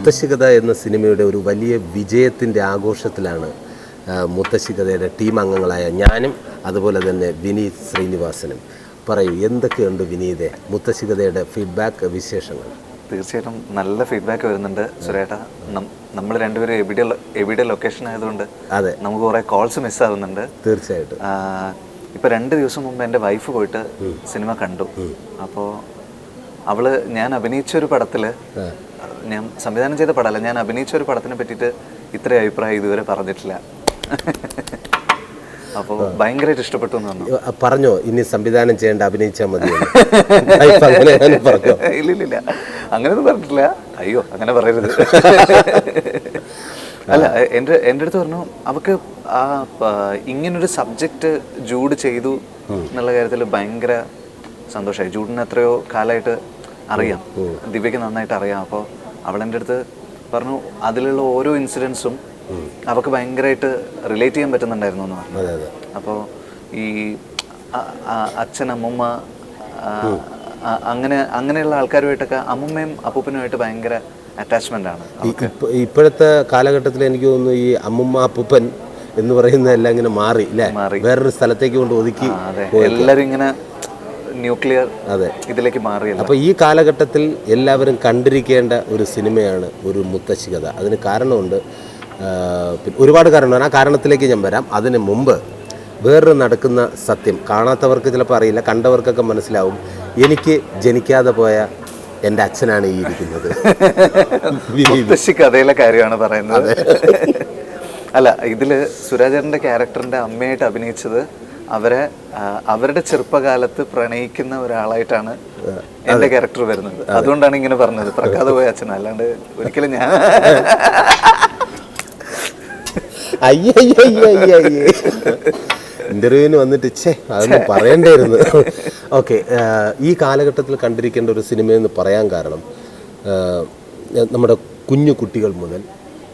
മുത്തശ്ശികഥ എന്ന സിനിമയുടെ ഒരു വലിയ വിജയത്തിൻ്റെ ആഘോഷത്തിലാണ് മുത്തശ്ശികഥയുടെ ടീം അംഗങ്ങളായ ഞാനും അതുപോലെ തന്നെ വിനീത് ശ്രീനിവാസനും. പറയൂ, എന്തൊക്കെയുണ്ട് വിനീതെ മുത്തശ്ശികഥയുടെ ഫീഡ്ബാക്ക്, വിശേഷങ്ങൾ? തീർച്ചയായിട്ടും നല്ല ഫീഡ്ബാക്ക് വരുന്നുണ്ട് സുരേട്ടാ. നമ്മൾ രണ്ടുപേരും എവിടെ ലൊക്കേഷൻ ആയതുകൊണ്ട് അതെ, നമുക്ക് കുറേ കോൾസ് മിസ്സാകുന്നുണ്ട്. തീർച്ചയായിട്ടും. ഇപ്പോൾ 2 ദിവസം മുമ്പ് എൻ്റെ വൈഫ് പോയിട്ട് സിനിമ കണ്ടു. അപ്പോൾ അവള് ഞാൻ അഭിനയിച്ചൊരു പടത്തിൽ, ഞാൻ സംവിധാനം ചെയ്ത പടമല്ല, ഞാൻ അഭിനയിച്ചൊരു പടത്തിനെ പറ്റിയിട്ട് ഇത്ര അഭിപ്രായം ഇതുവരെ പറഞ്ഞിട്ടില്ല. അപ്പോൾ ഭയങ്കരമായിട്ട് ഇഷ്ടപ്പെട്ടു എന്ന് പറഞ്ഞു. പറഞ്ഞോ ഇനി സംവിധാനം ചെയ്യേണ്ട, അഭിനയിച്ചാൽ മതി? ഇല്ലില്ല, അങ്ങനെയൊന്നും പറഞ്ഞിട്ടില്ല. അയ്യോ, അങ്ങനെ പറയരുത്. അല്ല, എൻ്റെ അടുത്ത് പറഞ്ഞു അവൾക്ക് ആ ഇങ്ങനൊരു സബ്ജക്റ്റ് ജൂഡ് ചെയ്തു എന്നുള്ള കാര്യത്തിൽ ഭയങ്കര സന്തോഷമായി. ജൂഡിന് എത്രയോ കാലമായിട്ട് അറിയാം, ദിവ്യക്ക് നന്നായിട്ട് അറിയാം. അപ്പോൾ അവളെൻ്റെ അടുത്ത് പറഞ്ഞു അതിലുള്ള ഓരോ ഇൻസിഡൻസും അവൾക്ക് ഭയങ്കരമായിട്ട് റിലേറ്റ് ചെയ്യാൻ പറ്റുന്നുണ്ടായിരുന്നു എന്ന് പറഞ്ഞു. അപ്പോൾ ഈ അച്ഛൻ, അമ്മൂമ്മ, അങ്ങനെയുള്ള ആൾക്കാരുമായിട്ടൊക്കെ അമ്മൂമ്മയും അപ്പൂപ്പനുമായിട്ട് ഭയങ്കര അറ്റാച്ച്മെന്റ് ആണ്. ഇപ്പോഴത്തെ കാലഘട്ടത്തിൽ എനിക്ക് തോന്നുന്നു ഈ അമ്മുമ്മ അപ്പൂപ്പൻ എന്ന് പറയുന്നതെല്ലാം ഇങ്ങനെ മാറി അല്ലേ, വേറൊരു സ്ഥലത്തേക്ക് കൊണ്ട് ഒതുക്കി. എല്ലാവരും ഇങ്ങനെ ന്യൂക്ലിയർ ഇതിലേക്ക് മാറി. അപ്പോൾ ഈ കാലഘട്ടത്തിൽ എല്ലാവരും കണ്ടിരിക്കേണ്ട ഒരു സിനിമയാണ് ഒരു മുത്തശ്ശികഥ. അതിന് കാരണമുണ്ട്, ഒരുപാട് കാരണമാണ്. ആ കാരണത്തിലേക്ക് ഞാൻ വരാം. അതിന് മുമ്പ് വേറൊരു നടക്കുന്ന സത്യം കാണാത്തവർക്ക് ചിലപ്പോൾ അറിയില്ല, കണ്ടവർക്കൊക്കെ മനസ്സിലാവും. എനിക്ക് ജനിക്കാതെ പോയ എൻ്റെ അച്ഛനാണ് ഈ ഇരിക്കുന്നത്. കഥയിലെ കാര്യമാണ് പറയുന്നത്. അല്ല, ഇതില് സുരാജേട്ടൻ്റെ ക്യാരക്ടറിന്റെ അമ്മയായിട്ട് അഭിനയിച്ചത് അവരുടെ ചെറുപ്പകാലത്ത് പ്രണയിക്കുന്ന ഒരാളായിട്ടാണ് എൻ്റെ ക്യാരക്ടർ വരുന്നത്. അതുകൊണ്ടാണ് ഇങ്ങനെ പറഞ്ഞത് പ്രക്കാതെ പോയ അച്ഛൻ. അല്ലാണ്ട് ഒരിക്കലും ഞാൻ ഇന്റർവ്യൂവിന് വന്നിട്ട് അതൊന്നും പറയണ്ടായിരുന്നു. ഓക്കെ, ഈ കാലഘട്ടത്തിൽ കണ്ടിരിക്കേണ്ട ഒരു സിനിമയെന്ന് പറയാൻ കാരണം നമ്മുടെ കുഞ്ഞു കുട്ടികൾ മുതൽ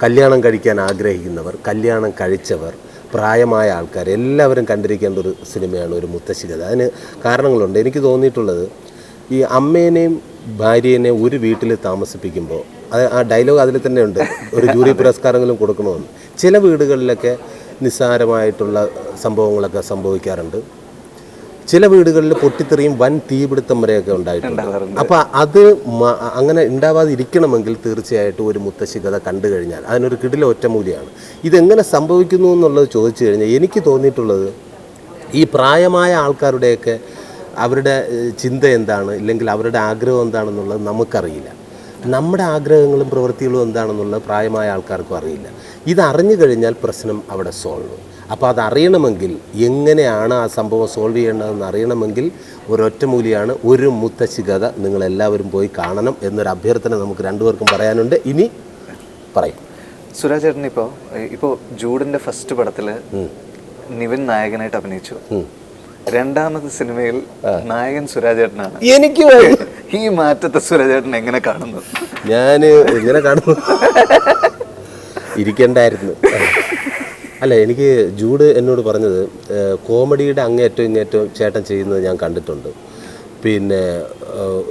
കല്യാണം കഴിക്കാൻ ആഗ്രഹിക്കുന്നവർ, കല്യാണം കഴിച്ചവർ, പ്രായമായ ആൾക്കാർ എല്ലാവരും കണ്ടിരിക്കേണ്ട ഒരു സിനിമയാണ് ഒരു മുത്തശ്ശികഥ. അതിന് കാരണങ്ങളുണ്ട്. എനിക്ക് തോന്നിയിട്ടുള്ളത്, ഈ അമ്മേനെയും ഭാര്യേനെയും ഒരു വീട്ടിൽ താമസിപ്പിക്കുമ്പോൾ ആ ഡയലോഗ് അതിൽ തന്നെ ഉണ്ട്, ഒരു ജൂറി പുരസ്കാരങ്ങളും കൊടുക്കണമെന്ന്. ചില വീടുകളിലൊക്കെ നിസ്സാരമായിട്ടുള്ള സംഭവങ്ങളൊക്കെ സംഭവിക്കാറുണ്ട്. ചില വീടുകളിൽ പൊട്ടിത്തെറിയും വൻ തീപിടുത്തം വരെയൊക്കെ ഉണ്ടായിട്ടുണ്ട്. അപ്പോൾ അത് അങ്ങനെ ഉണ്ടാവാതിരിക്കണമെങ്കിൽ തീർച്ചയായിട്ടും ഒരു മുത്തശ്ശികഥ കണ്ടു കഴിഞ്ഞാൽ അതിനൊരു കിടില ഒറ്റമൂലിയാണ്. ഇതെങ്ങനെ സംഭവിക്കുന്നു എന്നുള്ളത് ചോദിച്ചു കഴിഞ്ഞാൽ എനിക്ക് തോന്നിയിട്ടുള്ളത്, ഈ പ്രായമായ ആൾക്കാരുടെയൊക്കെ അവരുടെ ചിന്ത എന്താണ്, ഇല്ലെങ്കിൽ അവരുടെ ആഗ്രഹം എന്താണെന്നുള്ളത് നമുക്കറിയില്ല. നമ്മുടെ ആഗ്രഹങ്ങളും പ്രവൃത്തികളും എന്താണെന്നുള്ളത് പ്രായമായ ആൾക്കാർക്കും അറിയില്ല. ഇതറിഞ്ഞു കഴിഞ്ഞാൽ പ്രശ്നം അവിടെ സോൾവ്. അപ്പോൾ അതറിയണമെങ്കിൽ, എങ്ങനെയാണ് ആ സംഭവം സോൾവ് ചെയ്യേണ്ടതെന്ന് അറിയണമെങ്കിൽ ഒരൊറ്റമൂലിയാണ് ഒരു മുത്തശ്ശികഥ. നിങ്ങളെല്ലാവരും പോയി കാണണം എന്നൊരു അഭ്യർത്ഥന നമുക്ക് രണ്ടുപേർക്കും പറയാനുണ്ട്. ഇനി പറയും. സുരാജ് ചേട്ടൻ ഇപ്പോൾ ജൂഡിൻ്റെ ഫസ്റ്റ് പടത്തിൽ നിവിൻ നായകനായിട്ട് അഭിനയിച്ചു. രണ്ടാമത്തെ സിനിമയിൽ നായകൻ സുരാജേട്ടനാണ്. എനിക്ക് ഈ മാറ്റത്തെ സുരാജേട്ടൻ എങ്ങനെ കാണുന്നു? ഞാൻ എങ്ങനെ കാണുന്നു, ഇരിക്കണ്ടായിരുന്നു. അല്ല, എനിക്ക് ജൂഡ് എന്നോട് പറഞ്ഞത് കോമഡിയുടെ അങ്ങേറ്റവും ഇങ്ങേറ്റവും ചേട്ടൻ ചെയ്യുന്നത് ഞാൻ കണ്ടിട്ടുണ്ട്. പിന്നെ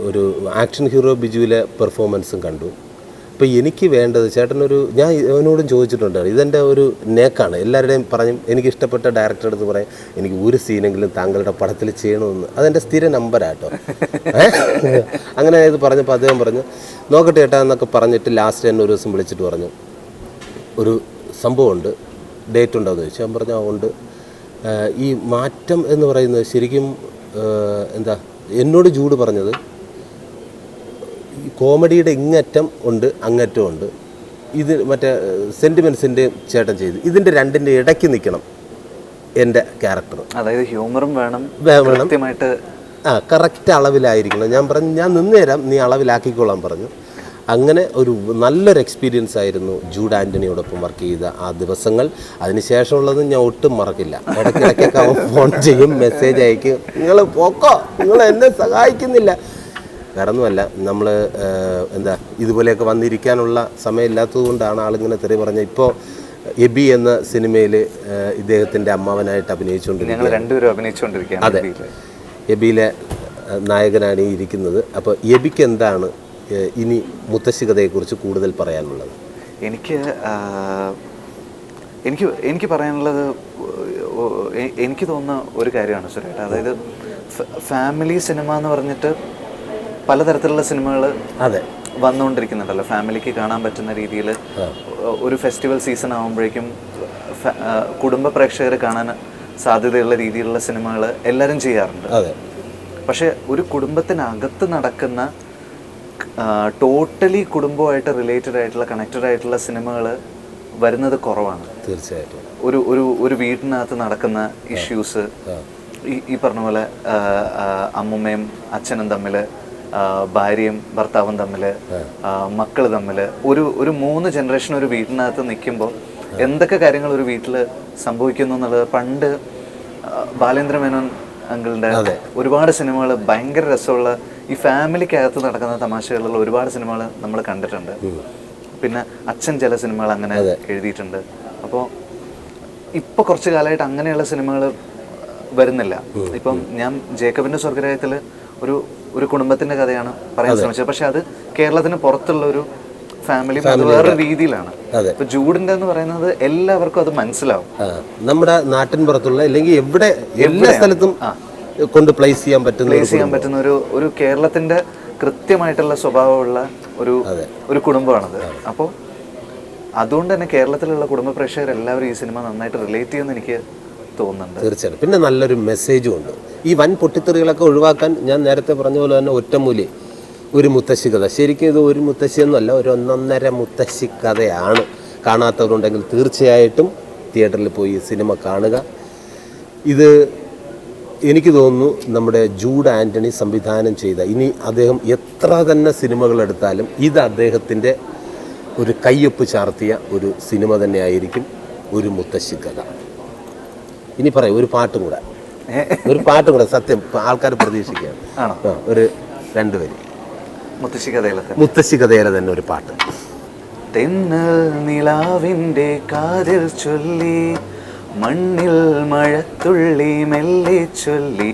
ഒരു ആക്ഷൻ ഹീറോ ബിജുവിലെ പെർഫോമൻസും കണ്ടു. അപ്പോൾ എനിക്ക് വേണ്ടത് ചേട്ടനൊരു, ഞാൻ അവനോടും ചോദിച്ചിട്ടുണ്ട്, ഇതെൻ്റെ ഒരു നേക്കാണ്. എല്ലാവരുടെയും പറഞ്ഞു എനിക്ക് ഇഷ്ടപ്പെട്ട ഡയറക്ടറുടെ അടുത്ത് പറയാം, എനിക്ക് ഒരു സീനെങ്കിലും താങ്കളുടെ പടത്തിൽ ചെയ്യണമെന്ന്. അതെൻ്റെ സ്ഥിര നമ്പരാട്ടോ. അങ്ങനെ ഇത് പറഞ്ഞപ്പോൾ അദ്ദേഹം പറഞ്ഞു നോക്കട്ടെ ചേട്ടാ എന്നൊക്കെ പറഞ്ഞിട്ട് ലാസ്റ്റ് എന്നെ ഒരു ദിവസം വിളിച്ചിട്ട് പറഞ്ഞു, ഒരു സംഭവമുണ്ട്, ഡേറ്റ് ഉണ്ടോ എന്ന് ചോദിച്ചു. ഞാൻ പറഞ്ഞു ഉണ്ട്. ഈ മാറ്റം എന്ന് പറയുന്നത് ശരിക്കും എന്താ, എന്നോട് ജൂഡ് പറഞ്ഞത് കോമഡിയുടെ ഇങ്ങറ്റം ഉണ്ട് അങ്ങറ്റം ഉണ്ട്. ഇത് മറ്റേ സെൻറ്റിമെൻസിൻ്റെ ചേട്ടൻ ചെയ്തു, ഇതിൻ്റെ രണ്ടിൻ്റെ ഇടയ്ക്ക് നിൽക്കണം എൻ്റെ ക്യാരക്ടർ. അതായത് ഹ്യൂമറും വേണം, കൃത്യമായിട്ട് കറക്റ്റ് അളവിലായിരിക്കണം. ഞാൻ പറഞ്ഞു ഞാൻ നിന്നുതരാം, നീ അളവിലാക്കിക്കോളാൻ പറഞ്ഞു. അങ്ങനെ ഒരു നല്ലൊരു എക്സ്പീരിയൻസ് ആയിരുന്നു ജൂഡ് ആൻ്റണിയോടൊപ്പം വർക്ക് ചെയ്ത ആ ദിവസങ്ങൾ. അതിനുശേഷമുള്ളതും ഞാൻ ഒട്ടും മറക്കില്ല. ഇടയ്ക്കിടയ്ക്കൊക്കെ അവൻ ഫോൺ ചെയ്യും, മെസ്സേജ് അയക്കും, നിങ്ങൾ പോക്കോ, നിങ്ങൾ എന്നെ സഹായിക്കുന്നില്ല. വേറൊന്നുമല്ല, നമ്മൾ എന്താ ഇതുപോലെയൊക്കെ വന്നിരിക്കാനുള്ള സമയമില്ലാത്തത് കൊണ്ടാണ് ആളിങ്ങനെ തെറി പറഞ്ഞത്. ഇപ്പോൾ എബി എന്ന സിനിമയിൽ ഇദ്ദേഹത്തിൻ്റെ അമ്മാവനായിട്ട് അഭിനയിച്ചുകൊണ്ടിരിക്കുകയാണ്. അതെ, എബിയിലെ നായകനാണ് ഈ ഇരിക്കുന്നത്. അപ്പോൾ എബിക്ക് എന്താണ് ഇനി മുത്തശ്ശി കഥയെക്കുറിച്ച് കൂടുതൽ പറയാനുള്ളത്? എനിക്ക് എനിക്ക് എനിക്ക് പറയാനുള്ളത് എനിക്ക് തോന്നുന്ന ഒരു കാര്യമാണ് സുരേട്ട. അതായത് ഫാമിലി സിനിമ എന്ന് പറഞ്ഞിട്ട് പലതരത്തിലുള്ള സിനിമകൾ അതെ വന്നുകൊണ്ടിരിക്കുന്നുണ്ടല്ലോ. ഫാമിലിക്ക് കാണാൻ പറ്റുന്ന രീതിയിൽ ഒരു ഫെസ്റ്റിവൽ സീസൺ ആകുമ്പോഴേക്കും കുടുംബ പ്രേക്ഷകർ കാണാൻ സാധ്യതയുള്ള രീതിയിലുള്ള സിനിമകൾ എല്ലാവരും ചെയ്യാറുണ്ട്. പക്ഷെ ഒരു കുടുംബത്തിനകത്ത് നടക്കുന്ന ടോട്ടലി കുടുംബമായിട്ട് റിലേറ്റഡ് ആയിട്ടുള്ള കണക്റ്റഡ് ആയിട്ടുള്ള സിനിമകൾ വരുന്നത് കുറവാണ്. തീർച്ചയായിട്ടും ഒരു ഒരു ഒരു വീട്ടിനകത്ത് നടക്കുന്ന ഇഷ്യൂസ്, ഈ പറഞ്ഞ പോലെ അമ്മുമ്മയും അച്ഛനും തമ്മിൽ, ഭാര്യയും ഭർത്താവും തമ്മിൽ, മക്കൾ തമ്മിൽ, ഒരു 3 ജനറേഷൻ ഒരു വീട്ടിനകത്ത് നിൽക്കുമ്പോൾ എന്തൊക്കെ കാര്യങ്ങൾ ഒരു വീട്ടിൽ സംഭവിക്കുന്നു എന്നുള്ളത് പണ്ട് ബാലേന്ദ്ര മേനോൻ അങ്കിളിൻ്റെ ഒരുപാട് സിനിമകൾ ഭയങ്കര രസമുള്ള ഈ ഫാമിലിക്കകത്ത് നടക്കുന്ന തമാശകളുള്ള ഒരുപാട് സിനിമകൾ നമ്മൾ കണ്ടിട്ടുണ്ട്. പിന്നെ അച്ഛൻ ചില സിനിമകൾ അങ്ങനെ എഴുതിയിട്ടുണ്ട്. അപ്പോൾ ഇപ്പോൾ കുറച്ച് കാലമായിട്ട് അങ്ങനെയുള്ള സിനിമകൾ വരുന്നില്ല. ഇപ്പം ഞാൻ ജേക്കബിൻ്റെ സ്വർഗരാജ്യത്തിൽ ഒരു കുടുംബത്തിൻ്റെ കഥയാണ് പറയാൻ ശ്രമിച്ചത്. പക്ഷെ അത് കേരളത്തിന് പുറത്തുള്ള ഒരു ഫാമിലി വേറെ രീതിയിലാണ്. ഇപ്പൊ ജൂഡിന്റെ എന്ന് പറയുന്നത് എല്ലാവർക്കും അത് മനസ്സിലാവും. നമ്മുടെ നാട്ടിൻ പുറത്തുള്ള അല്ലെങ്കിൽ എവിടെ എല്ലാ സ്ഥലത്തും കൊണ്ട് പ്ലേസ് ചെയ്യാൻ പറ്റുന്ന ഒരു കേരളത്തിന്റെ കൃത്യമായിട്ടുള്ള സ്വഭാവമുള്ള ഒരു കുടുംബമാണത്. അപ്പോൾ അതുകൊണ്ട് തന്നെ കേരളത്തിലുള്ള കുടുംബ പ്രേക്ഷകർ എല്ലാവരും ഈ സിനിമ നന്നായിട്ട് റിലേറ്റ് ചെയ്യുമെന്ന് എനിക്ക് തോന്നുന്നുണ്ട്. തീർച്ചയായിട്ടും. പിന്നെ നല്ലൊരു മെസ്സേജും ഉണ്ട്. ഈ വൻ പൊട്ടിത്തെറികളൊക്കെ ഒഴിവാക്കാൻ ഞാൻ നേരത്തെ പറഞ്ഞ പോലെ തന്നെ ഒറ്റമൂലി ഒരു മുത്തശ്ശി കഥ, ശരിക്കും ഇത് ഒരു മുത്തശ്ശിയൊന്നുമല്ല, ഒരു 1.5 മുത്തശ്ശി കഥയാണ്. കാണാത്തവരുണ്ടെങ്കിൽ തീർച്ചയായിട്ടും തിയേറ്ററിൽ പോയി സിനിമ കാണുക. ഇത് എനിക്ക് തോന്നുന്നു നമ്മുടെ ജൂഡ് ആൻ്റണി സംവിധാനം ചെയ്ത, ഇനി അദ്ദേഹം എത്ര തന്നെ സിനിമകൾ എടുത്താലും ഇത് അദ്ദേഹത്തിൻ്റെ ഒരു കയ്യൊപ്പ് ചാർത്തിയ ഒരു സിനിമ തന്നെയായിരിക്കും ഒരു മുത്തശ്ശി കഥ. ഇനി പറയും ഒരു പാട്ടും കൂടെ സത്യം ആൾക്കാർ പ്രതീക്ഷിക്കുകയാണ്. ഒരു 2 വരി മുത്തശ്ശി കഥയിലെ തന്നെ ഒരു പാട്ട്. തെന്നൽ നിലാവിൻ്റെ കാതിൽ ചൊല്ലി, മണ്ണിൽ മഴത്തുള്ളി മെല്ലെ ചൊല്ലി,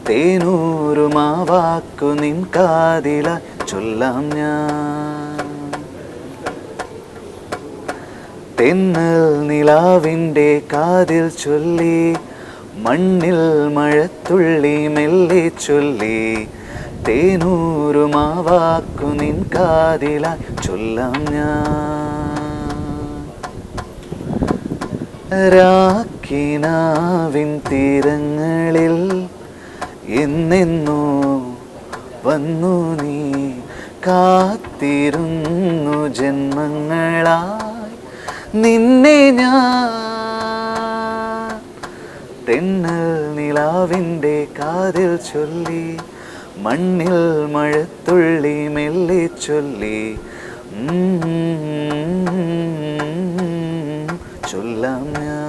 തേനൂറുമാവാക്കു നിൻ കാതില ചൊല്ലാം ഞാൻ. തെന്നൽ നിലാവിൻ്റെ കാതിൽ ചൊല്ലി, മണ്ണിൽ മഴത്തുള്ളി മെല്ലെ ചൊല്ലി, തേനൂറുമാവാക്കു നിൻ കാതില ചൊല്ലാം ഞാൻ. രാക്കിനാവിൻ തീരങ്ങളിൽ എന്നെന്നോ വന്നു നീ, കാത്തിരുന്നു ജന്മങ്ങളായി നിന്നെ ഞാൻ. തെന്നൽ നിലാവിൻ്റെ കാതിൽ ചൊല്ലി, മണ്ണിൽ മഴത്തുള്ളി മെല്ലെ ചൊല്ലി, ചൊല്ലാം ഞാൻ.